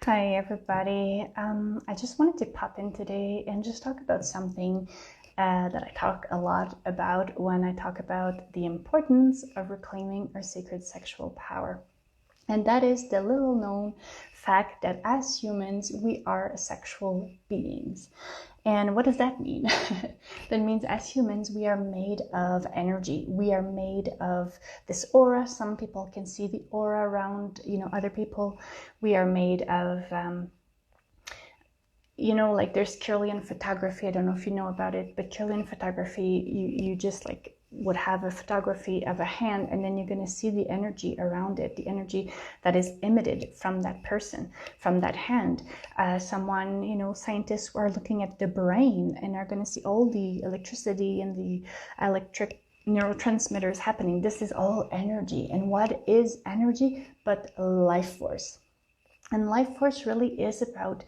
Hi, everybody. I just wanted to pop in today and just talk about something that I talk a lot about when I talk about the importance of reclaiming our sacred sexual power. And that is the little known fact that as humans, we are sexual beings. And what does that mean? That means as humans, we are made of energy. We are made of this aura. Some people can see the aura around, other people. We are made of, like there's Kirlian photography. I don't know if you know about it, but Kirlian photography, you just like would have a photography of a hand, and then you're going to see the energy around it, the energy that is emitted from that person, from that hand. Scientists are looking at the brain and are going to see all the electricity and the electric neurotransmitters happening. This is all energy. And what is energy but life force? And life force really is about,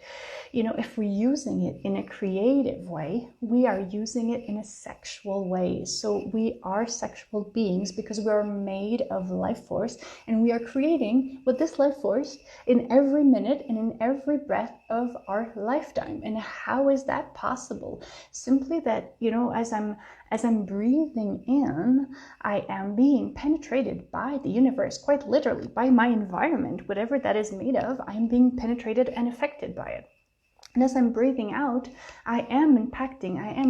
if we're using it in a creative way, we are using it in a sexual way. So we are sexual beings because we are made of life force, and we are creating with this life force in every minute and in every breath of our lifetime. And how is that possible? Simply that, as I'm breathing in, I am being penetrated by the universe, quite literally, by my environment, whatever that is made of. I am being penetrated and affected by it. And as I'm breathing out, I am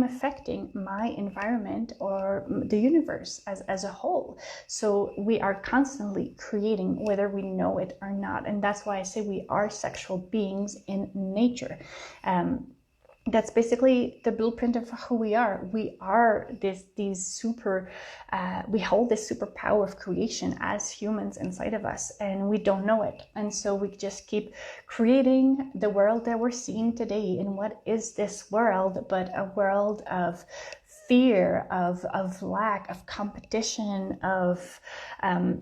affecting my environment or the universe as a whole. So we are constantly creating, whether we know it or not. And that's why I say we are sexual beings in nature. That's basically the blueprint of who we are. We are we hold this superpower of creation as humans inside of us, and we don't know it. And so we just keep creating the world that we're seeing today. And what is this world but a world of fear, of lack, of competition, of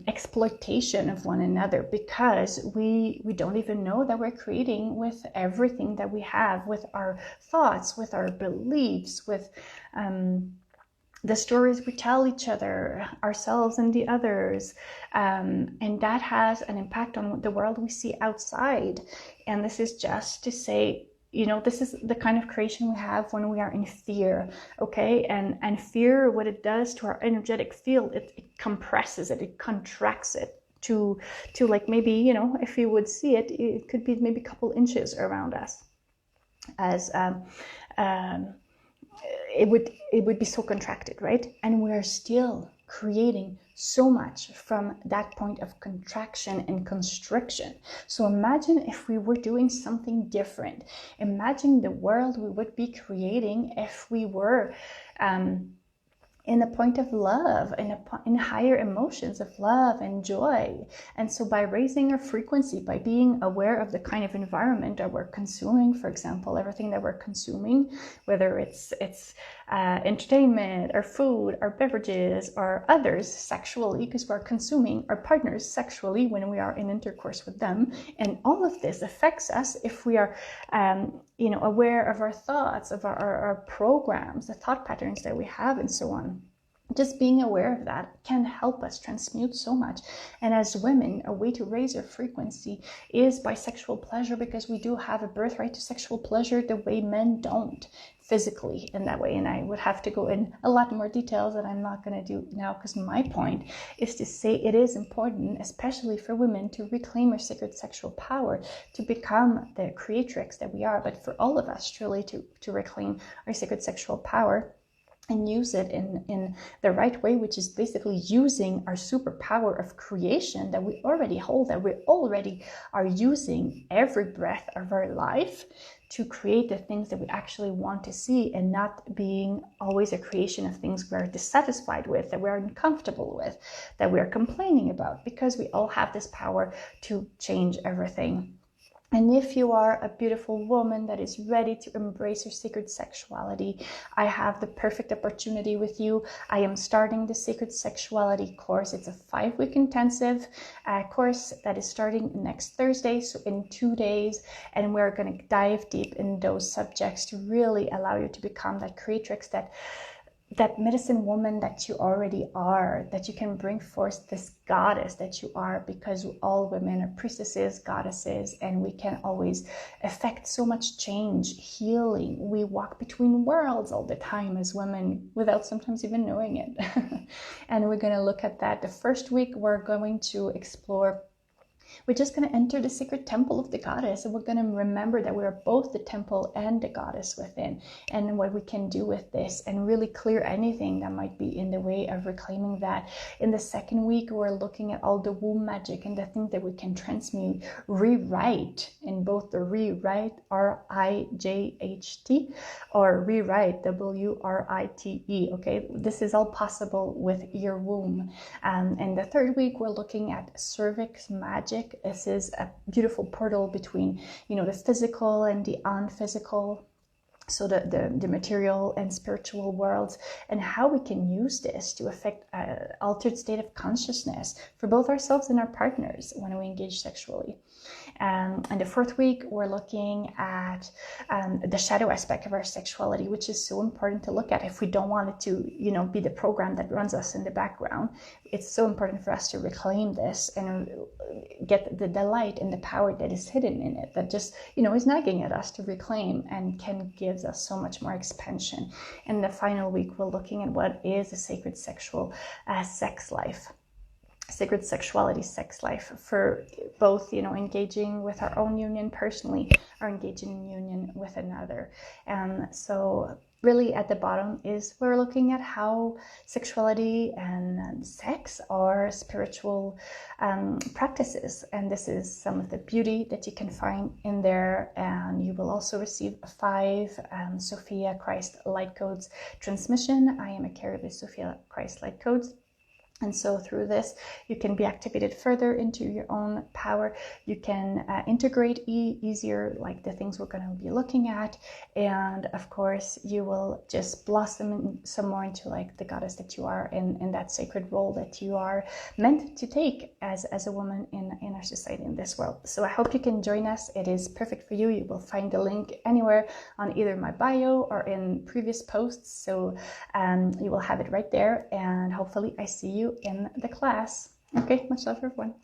exploitation of one another, because we don't even know that we're creating with everything that we have, with our thoughts, with our beliefs, with the stories we tell each other, ourselves and the others. And that has an impact on the world we see outside. And this is just to say, this is the kind of creation we have when we are in fear, okay? And fear, what it does to our energetic field, it compresses it, it contracts it to like maybe, if you would see it, it could be maybe a couple inches around us. As it would be so contracted, right? And we're still creating so much from that point of contraction and constriction. So imagine if we were doing something different. Imagine the world we would be creating if we were in a point of love, in higher emotions of love and joy. And so by raising our frequency, by being aware of the kind of environment that we're consuming, for example, everything that we're consuming, whether it's entertainment or food or beverages or others sexually, because we're consuming our partners sexually when we are in intercourse with them. And all of this affects us if we are aware of our thoughts, of our programs, the thought patterns that we have, and so on. Just being aware of that can help us transmute so much. And as women, a way to raise our frequency is by sexual pleasure, because we do have a birthright to sexual pleasure the way men don't, physically in that way. And I would have to go in a lot more details that I'm not going to do now, because my point is to say it is important, especially for women, to reclaim our sacred sexual power, to become the creatrix that we are, but for all of us truly to reclaim our sacred sexual power and use it in the right way, which is basically using our superpower of creation that we already hold, that we already are using every breath of our life to create the things that we actually want to see, and not being always a creation of things we're dissatisfied with, that we're uncomfortable with, that we're complaining about, because we all have this power to change everything. And if you are a beautiful woman that is ready to embrace your sacred sexuality, I have the perfect opportunity with you. I am starting the Sacred Sexuality course. It's a 5-week intensive course that is starting next Thursday, so in 2 days. And we're going to dive deep in those subjects to really allow you to become that creatrix that that medicine woman that you already are, that you can bring forth this goddess that you are, because all women are priestesses, goddesses, and we can always affect so much change, healing. We walk between worlds all the time as women without sometimes even knowing it. And we're going to look at that. The first week, we're going to explore. We're just going to enter the sacred temple of the goddess, and we're going to remember that we are both the temple and the goddess within, and what we can do with this, and really clear anything that might be in the way of reclaiming that. In the second week, we're looking at all the womb magic and the things that we can transmute, rewrite, in both the rewrite, R-I-J-H-T, or rewrite, W-R-I-T-E. Okay, this is all possible with your womb. And the third week, we're looking at cervix magic. This is a beautiful portal between, the physical and the unphysical, so the material and spiritual worlds, and how we can use this to affect an altered state of consciousness for both ourselves and our partners when we engage sexually. And the fourth week, we're looking at the shadow aspect of our sexuality, which is so important to look at if we don't want it to, be the program that runs us in the background. It's so important for us to reclaim this and get the delight and the power that is hidden in it, that just, is nagging at us to reclaim and can give us so much more expansion. In the final week, we're looking at what is a sacred sexual sex life. Sacred sexuality, sex life, for both, engaging with our own union personally or engaging in union with another. And so really at the bottom is we're looking at how sexuality and sex are spiritual practices. And this is some of the beauty that you can find in there. And you will also receive 5 Sophia Christ Light Codes transmission. I am a carrier of the Sophia Christ Light Codes. And so through this, you can be activated further into your own power. You can integrate easier, like the things we're going to be looking at. And of course, you will just blossom some more into like the goddess that you are, in that sacred role that you are meant to take as a woman in our society, in this world. So I hope you can join us. It is perfect for you. You will find the link anywhere on either my bio or in previous posts. So you will have it right there. And hopefully I see you in the class. Okay, much love, everyone.